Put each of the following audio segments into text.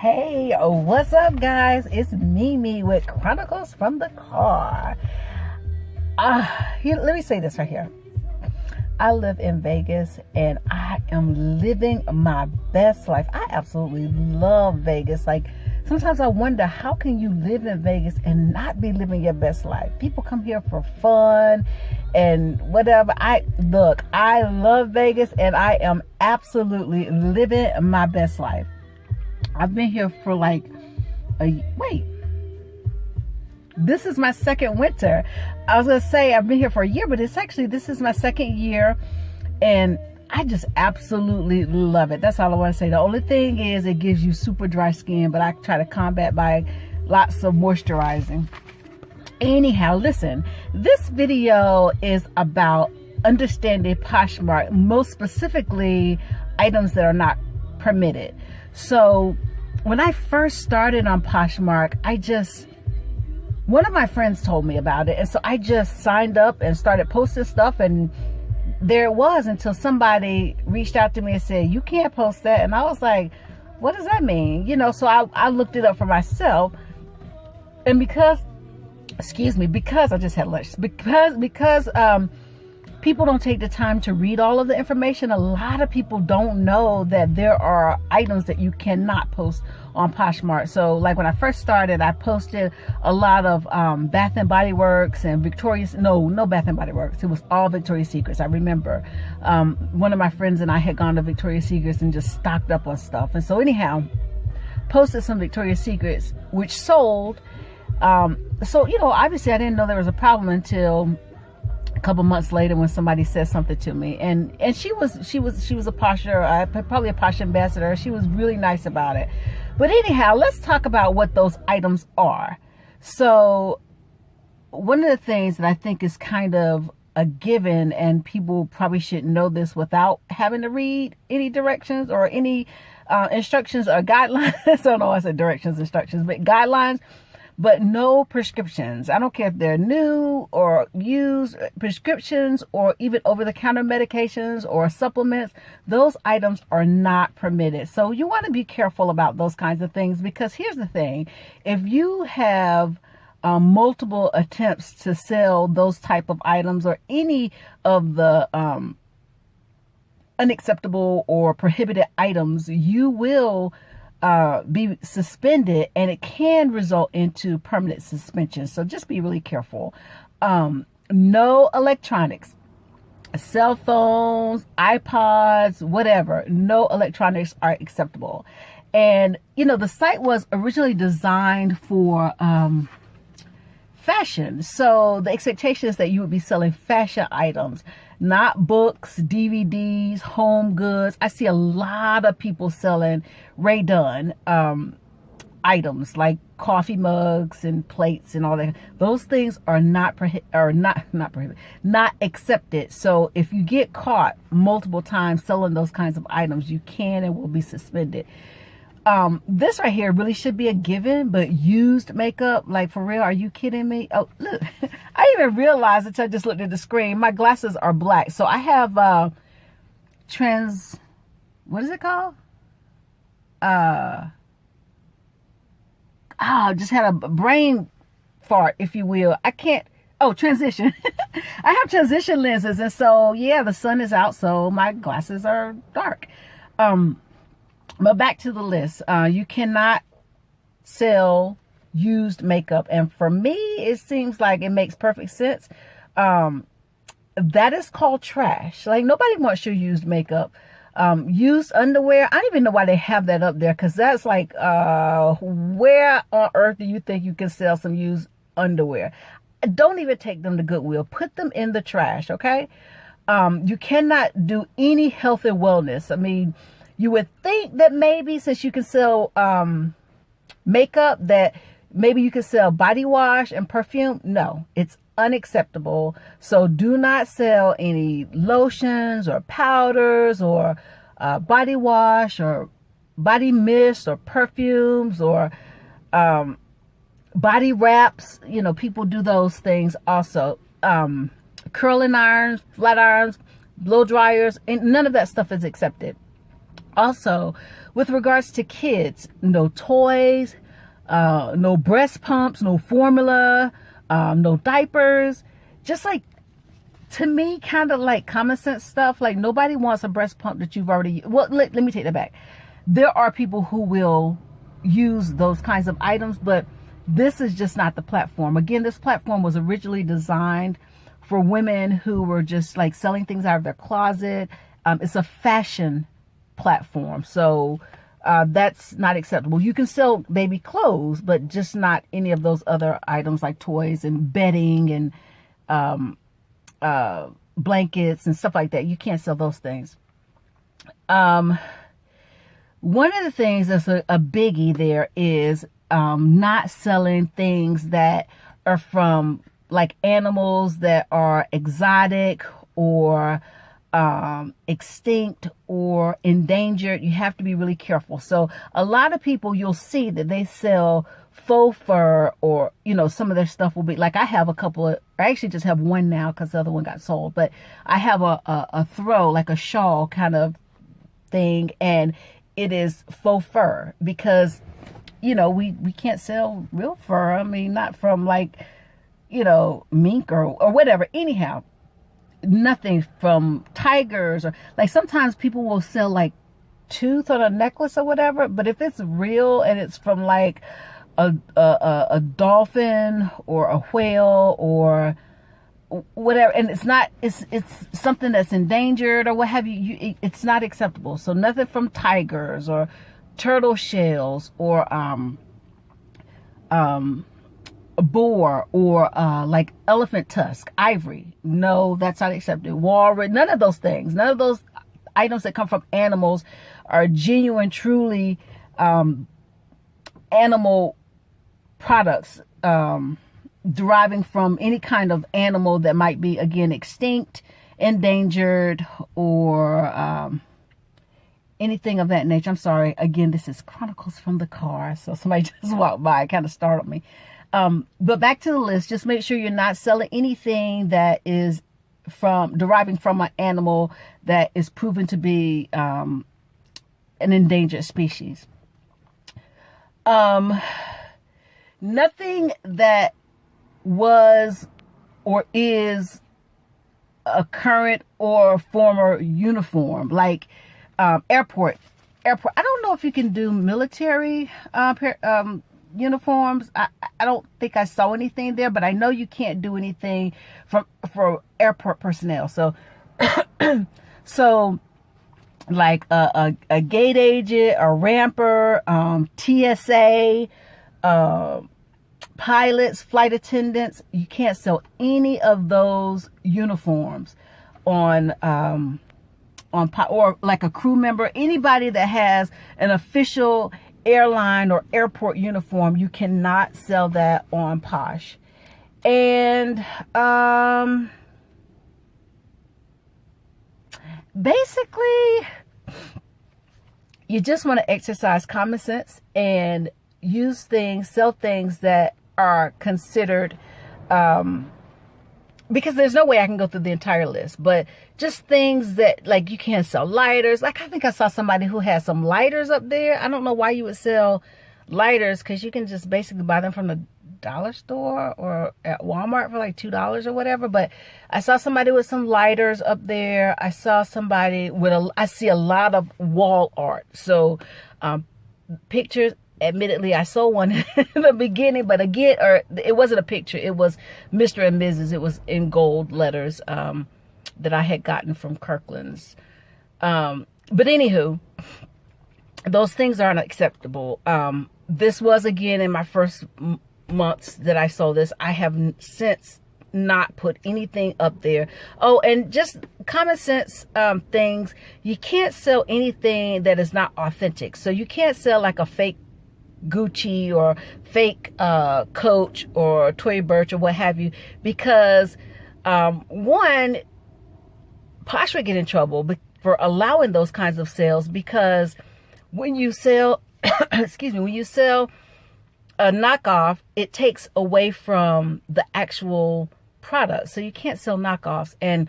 Hey, what's up, guys? It's Mimi with Chronicles from the Car. Let me say this right here. I live in Vegas and I am living my best life. I absolutely love Vegas. Like, sometimes I wonder, how can you live in Vegas and not be living your best life? People come here for fun and whatever. I love Vegas and I am absolutely living my best life. I've been here for this is my second winter. I was going to say I've been here for a year, but this is my second year and I just absolutely love it. That's all I want to say. The only thing is it gives you super dry skin, but I try to combat by lots of moisturizing. Anyhow, listen, this video is about understanding Poshmark, most specifically items that are not permitted. So when I first started on Poshmark, one of my friends told me about it. And so I just signed up and started posting stuff, and there it was until somebody reached out to me and said, you can't post that. And I was like, what does that mean? So I looked it up for myself. And because I just had lunch, because people don't take the time to read all of the information. A lot of people don't know that there are items that you cannot post on Poshmark. So like when I first started, I posted a lot of Bath and Body Works and no Bath and Body Works. It was all Victoria's Secrets. I remember one of my friends and I had gone to Victoria's Secrets and just stocked up on stuff. And so anyhow, posted some Victoria's Secrets, which sold. So, obviously I didn't know there was a problem until a couple months later when somebody said something to me, and she was a Posher, probably a Posh ambassador. She was really nice about it. But anyhow, let's talk about what those items are. So one of the things that I think is kind of a given, and people probably should know this without having to read any directions or any instructions or guidelines. I don't know, I said directions, instructions, but guidelines. But no prescriptions. I don't care if they're new or used prescriptions or even over-the-counter medications or supplements. Those items are not permitted. So you want to be careful about those kinds of things, because here's the thing. If you have multiple attempts to sell those type of items or any of the unacceptable or prohibited items, you will be suspended, and it can result into permanent suspension. So just be really careful. No electronics, cell phones, iPods, whatever. No electronics are acceptable. And the site was originally designed for fashion. So the expectation is that you would be selling fashion items, not books, DVDs, home goods. I see a lot of people selling Ray Dunn items like coffee mugs and plates and all that. Those things are not accepted. So if you get caught multiple times selling those kinds of items, you can and will be suspended. This right here really should be a given, but used makeup, like, for real, are you kidding me? Oh, look, I didn't even realize until I just looked at the screen. My glasses are black. So I have, what is it called? Just had a brain fart, if you will. Transition. I have transition lenses. And so, yeah, the sun is out, so my glasses are dark. But back to the list. You cannot sell used makeup. And for me, it seems like it makes perfect sense. That is called trash. Like, nobody wants your used makeup. Used underwear, I don't even know why they have that up there, because that's like, where on earth do you think you can sell some used underwear? Don't even take them to Goodwill. Put them in the trash, okay? You cannot do any health and wellness. I mean, you would think that maybe since you can sell makeup, that maybe you could sell body wash and perfume. No, it's unacceptable. So do not sell any lotions or powders or body wash or body mist or perfumes or body wraps. People do those things also. Curling irons, flat irons, blow dryers, and none of that stuff is accepted. Also, with regards to kids, no toys, no breast pumps, no formula, no diapers. Just like, to me, kind of like common sense stuff. Like, nobody wants a breast pump that you've already, well, let me take that back. There are people who will use those kinds of items, but this is just not the platform. Again, this platform was originally designed for women who were just like selling things out of their closet. It's a fashion platform, so that's not acceptable. You can sell baby clothes, but just not any of those other items like toys and bedding and blankets and stuff like that. You can't sell those things. One of the things that's a biggie there is not selling things that are from like animals that are exotic or extinct or endangered. You have to be really careful. So a lot of people, you'll see that they sell faux fur, or, you know, some of their stuff will be like, I have a couple of, I actually just have one now because the other one got sold, but I have a throw, like a shawl kind of thing, and it is faux fur because, you know, we can't sell real fur. I mean, not from like, you know, mink or whatever. Anyhow, nothing from tigers, or like sometimes people will sell like tooth on a necklace or whatever, but if it's real and it's from like a dolphin or a whale or whatever, and it's something that's endangered or what have you, it's not acceptable. So nothing from tigers or turtle shells or boar or like elephant tusk, ivory. No, that's not accepted. Walrus, none of those things, none of those items that come from animals are genuine, truly animal products, deriving from any kind of animal that might be, again, extinct, endangered, or anything of that nature. I'm sorry. Again, this is Chronicles from the Car, so somebody just walked by. It kind of startled me. But back to the list. Just make sure you're not selling anything that is deriving from an animal that is proven to be an endangered species. Nothing that was or is a current or former uniform, like airport. I don't know if you can do military uniforms. I don't think I saw anything there, but I know you can't do anything for airport personnel. So so like a gate agent, a ramper, TSA, pilots, flight attendants, you can't sell any of those uniforms on or like a crew member, anybody that has an official airline or airport uniform, you cannot sell that on Posh. And basically, you just want to exercise common sense and sell things that are considered, because there's no way I can go through the entire list, but just things that, like, you can't sell lighters. Like, I think I saw somebody who had some lighters up there. I don't know why you would sell lighters, because you can just basically buy them from the dollar store or at Walmart for like $2 or whatever. But I saw somebody with some lighters up there. I saw somebody with I see a lot of wall art. So pictures. Admittedly, I saw one in the beginning, but again, it wasn't a picture. It was Mr. and Mrs. It was in gold letters that I had gotten from Kirkland's. But anywho, those things aren't acceptable. This was, again, in my first months that I saw this. I have since not put anything up there. Oh, and just common sense things. You can't sell anything that is not authentic. So you can't sell like a fake Gucci or fake Coach or Tory Burch or what have you, because one, Posh would get in trouble for allowing those kinds of sales, because when you sell when you sell a knockoff, it takes away from the actual product. So you can't sell knockoffs. And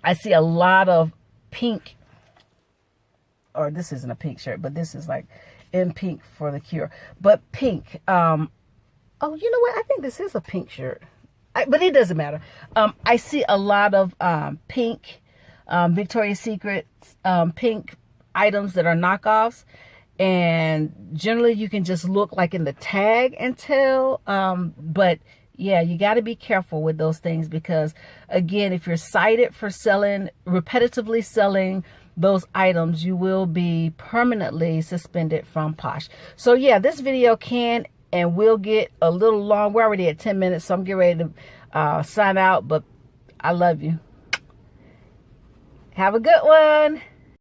I see a lot of pink or this isn't a pink shirt, but this is like in pink for the cure. But pink, oh, you know what? I think this is a pink shirt, but it doesn't matter. I see a lot of pink, Victoria's Secret, pink items that are knockoffs. And generally you can just look like in the tag and tell, but yeah, you got to be careful with those things, because again, if you're cited for repetitively selling those items, you will be permanently suspended from Posh. So yeah, this video can and will get a little long. We're already at 10 minutes, so I'm getting ready to sign out, but I love you. Have a good one.